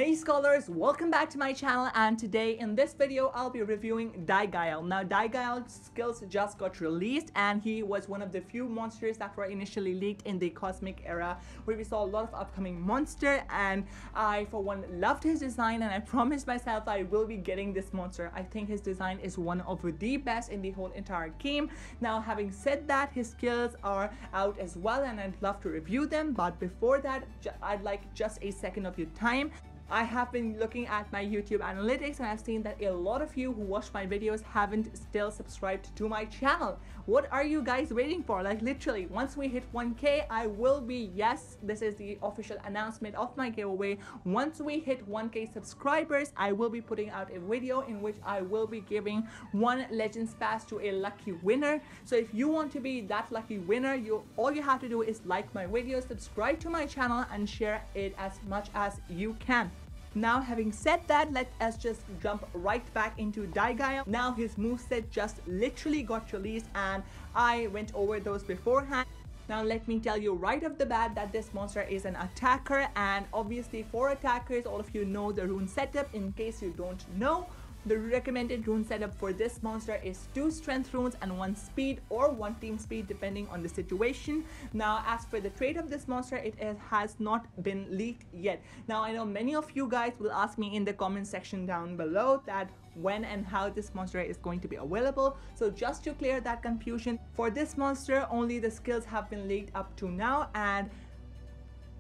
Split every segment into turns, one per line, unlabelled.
Hey scholars, welcome back to my channel, and today in this video I'll be reviewing Diegael. Now Diegael's skills just got released and he was one of the few monsters that were initially leaked in the cosmic era where we saw a lot of upcoming monster, and I for one loved his design and I promised myself I will be getting this monster. I think his design is one of the best in the whole entire game. Now having said that, his skills are out as well and I'd love to review them, but before that I'd like just a second of your time. I have been looking at my YouTube analytics and I've seen that a lot of you who watch my videos haven't still subscribed to my channel. What are you guys waiting for? Like literally, once we hit 1K, I will be, yes, this is the official announcement of my giveaway. Once we hit 1K subscribers, I will be putting out a video in which I will be giving one Legends Pass to a lucky winner. So if you want to be that lucky winner, all you have to do is like my video, subscribe to my channel and share it as much as you can. Now having said that, let us just jump right back into Diegael. Now his moveset just literally got released and I went over those beforehand. Now let me tell you right off the bat that this monster is an attacker, and obviously for attackers, all of you know the rune setup. In case you don't know, the recommended rune setup for this monster is 2 strength runes and 1 speed or 1 team speed depending on the situation. Now as for the trait of this monster, it has not been leaked yet. Now I know many of you guys will ask me in the comment section down below that when and how this monster is going to be available. So just to clear that confusion, for this monster only the skills have been leaked up to now, and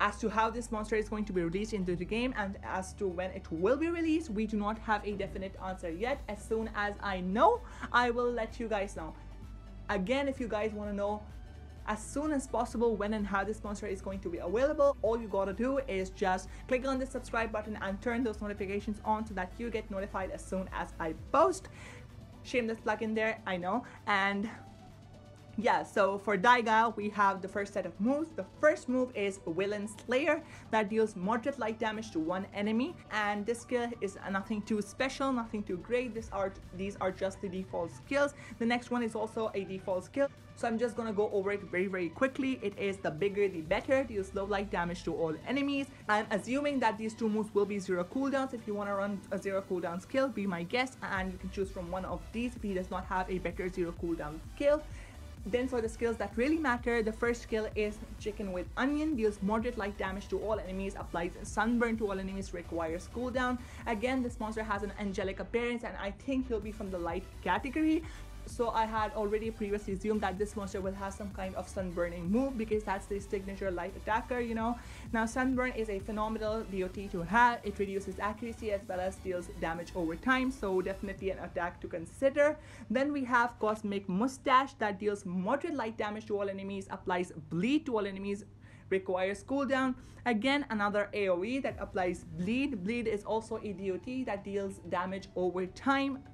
as to how this monster is going to be released into the game and as to when it will be released, we do not have a definite answer yet. As soon as I know, I will let you guys know. Again, if you guys want to know as soon as possible when and how this monster is going to be available, all you gotta do is just click on the subscribe button and turn those notifications on so that you get notified as soon as I post. Shameless plug in there, I know. And yeah, so for Diegael, we have the first set of moves. The first move is Villain Slayer that deals moderate light damage to one enemy, and this skill is nothing too special, nothing too great. These are just the default skills. The next one is also a default skill, so I'm just gonna go over it very quickly. It is the bigger the better, deals low light damage to all enemies. I'm assuming that these two moves will be 0 cooldowns. If you want to run a 0 cooldown skill, be my guest, and you can choose from one of these if he does not have a better 0 cooldown skill. Then for the skills that really matter, the first skill is Chicken with Onion, deals moderate light damage to all enemies, applies sunburn to all enemies, requires cooldown. Again, this monster has an angelic appearance and I think he'll be from the light category. So I had already previously assumed that this monster will have some kind of sunburning move because that's the signature light attacker, you know. Now sunburn is a phenomenal DOT to have. It reduces accuracy as well as deals damage over time, so definitely an attack to consider. Then we have Cosmic Mustache that deals moderate light damage to all enemies, applies bleed to all enemies, requires cooldown. Again, another AoE that applies bleed. Bleed is also a DOT that deals damage over time,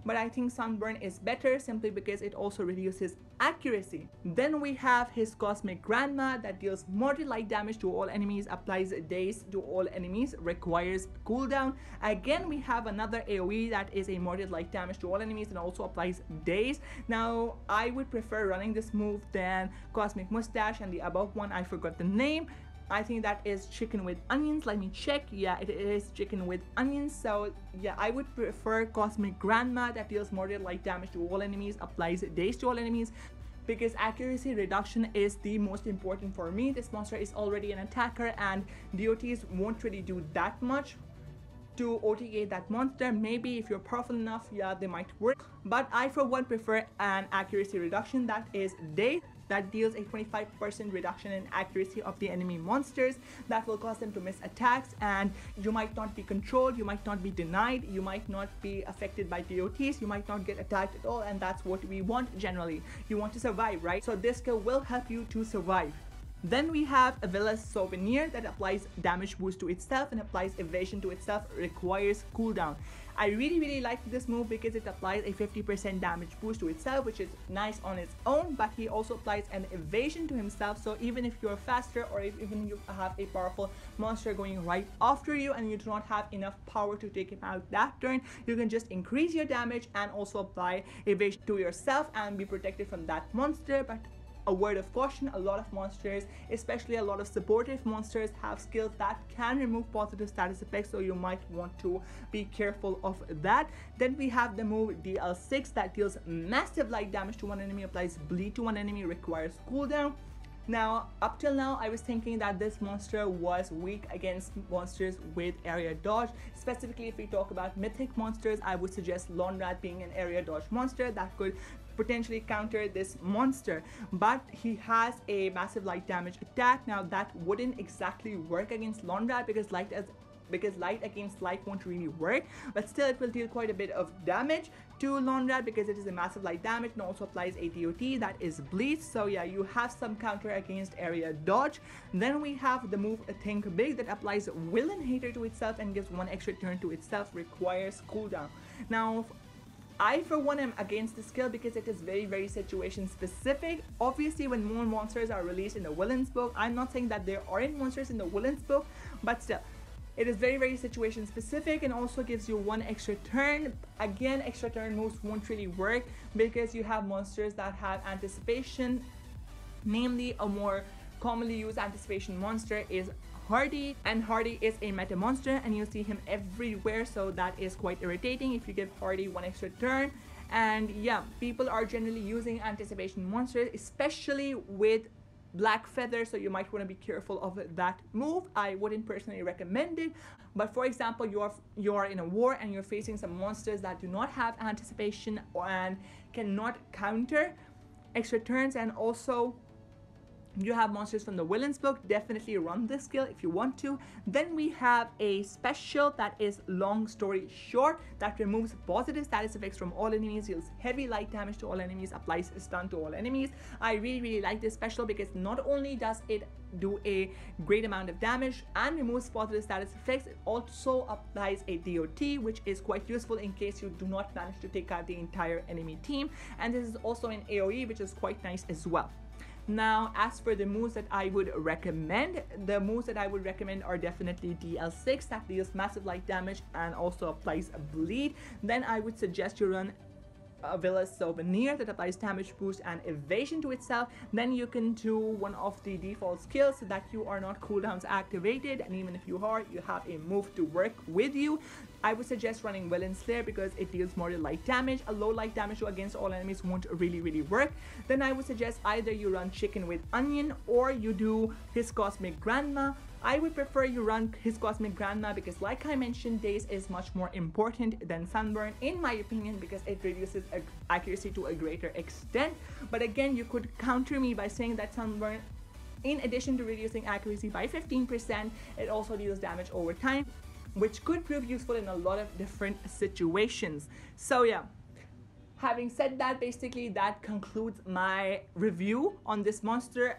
but I think sunburn is better simply because it also reduces accuracy. Then we have his Cosmic Grandma that deals moderate light damage to all enemies, applies daze to all enemies, requires cooldown. Again, we have another AoE that is a moderate light damage to all enemies and also applies daze. Now I would prefer running this move than Cosmic Mustache and the above one, I forgot the name. I think that is Chicken with Onions. Let me check. Yeah, it is Chicken with Onions. So yeah, I would prefer Cosmic Grandma that deals moderate light damage to all enemies, applies daze to all enemies, because accuracy reduction is the most important for me. This monster is already an attacker and DOTs won't really do that much to OTA that monster. Maybe if you're powerful enough, yeah, they might work, but I for one prefer an accuracy reduction that is daze, that deals a 25% reduction in accuracy of the enemy monsters. That will cause them to miss attacks and you might not be controlled, you might not be denied, you might not be affected by DOTs, you might not get attacked at all, and that's what we want generally. You want to survive, right? So this skill will help you to survive. Then we have Avila's Souvenir that applies damage boost to itself and applies evasion to itself, requires cooldown. I really like this move because it applies a 50% damage boost to itself, which is nice on its own, but he also applies an evasion to himself. So even if you're faster or if even you have a powerful monster going right after you and you do not have enough power to take him out that turn, you can just increase your damage and also apply evasion to yourself and be protected from that monster. But a word of caution, a lot of monsters, especially a lot of supportive monsters, have skills that can remove positive status effects, so you might want to be careful of that. Then we have the move DL6 that deals massive light damage to one enemy, applies bleed to one enemy, requires cooldown. Now, up till now, I was thinking that this monster was weak against monsters with area dodge. Specifically, if we talk about mythic monsters, I would suggest Lawnrat being an area dodge monster that could potentially counter this monster. But he has a massive light damage attack. Now, that wouldn't exactly work against Lawnrat because light against light won't really work, but still it will deal quite a bit of damage to Lawnrat because it is a massive light damage and also applies a DOT that is bleed. So yeah, you have some counter against area dodge. Then we have the move Think Big that applies Villain Hater to itself and gives one extra turn to itself, requires cooldown. Now, I for one am against this skill because it is very situation specific. Obviously, when more monsters are released in the Villain's book, I'm not saying that there aren't monsters in the Villain's book, but still, it is very situation specific and also gives you one extra turn. Again, extra turn moves won't really work because you have monsters that have anticipation. Namely, a more commonly used anticipation monster is Hardy, and Hardy is a meta monster and you see him everywhere, so that is quite irritating if you give Hardy one extra turn. And yeah, people are generally using anticipation monsters, especially with Black Feather, so you might want to be careful of that move. I wouldn't personally recommend it, but for example, you are in a war and you're facing some monsters that do not have anticipation and cannot counter extra turns, and also you have monsters from the Villain's book, definitely run this skill if you want to. Then we have a special that is Long Story Short that removes positive status effects from all enemies, deals heavy light damage to all enemies, applies stun to all enemies. I really like this special because not only does it do a great amount of damage and removes positive status effects, it also applies a DOT, which is quite useful in case you do not manage to take out the entire enemy team. And this is also an AoE, which is quite nice as well. Now, as for the moves that I would recommend, are definitely DL6 that deals massive light damage and also applies a bleed. Then I would suggest you run Villa's Souvenir that applies damage boost and evasion to itself. Then you can do one of the default skills so that you are not cooldowns activated, and even if you are, you have a move to work with you. I would suggest running Villain Slayer because it deals more light damage. A low light damage against all enemies won't really work. Then I would suggest either you run Chicken with Onion or you do His Cosmic Grandma. I would prefer you run His Cosmic Grandma because, like I mentioned, Daze is much more important than Sunburn in my opinion because it reduces accuracy to a greater extent. But again, you could counter me by saying that Sunburn, in addition to reducing accuracy by 15%, it also deals damage over time, which could prove useful in a lot of different situations. So yeah, having said that, basically that concludes my review on this monster.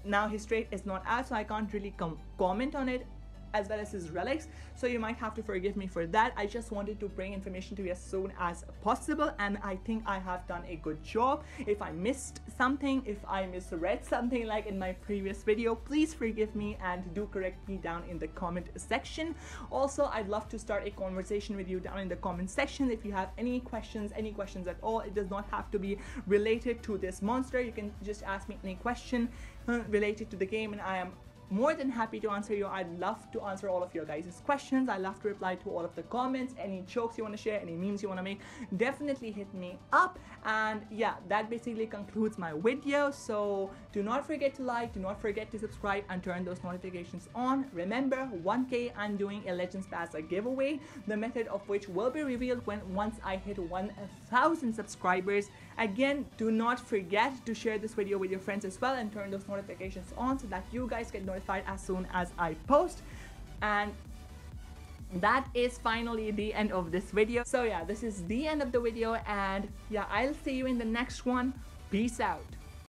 Now his trait is not out, so I can't really comment on it, as well as his relics, so you might have to forgive me for that. I just wanted to bring information to you as soon as possible, and I think I have done a good job. If I missed something, if I misread something like in my previous video, please forgive me and do correct me down in the comment section. Also, I'd love to start a conversation with you down in the comment section. If you have any questions at all, it does not have to be related to this monster. You can just ask me any question related to the game and I am more than happy to answer you. I'd love to answer all of your guys' questions. I love to reply to all of the comments. Any jokes you want to share, any memes you want to make, definitely hit me up. And yeah, that basically concludes my video. So do not forget to like, do not forget to subscribe and turn those notifications on. Remember, 1K, I'm doing a Legends Pass giveaway, the method of which will be revealed once I hit 1,000 subscribers. Again, do not forget to share this video with your friends as well and turn those notifications on so that you guys get notified as soon as I post. And that is finally the end of this video. So yeah, this is the end of the video, and yeah, I'll see you in the next one. Peace out.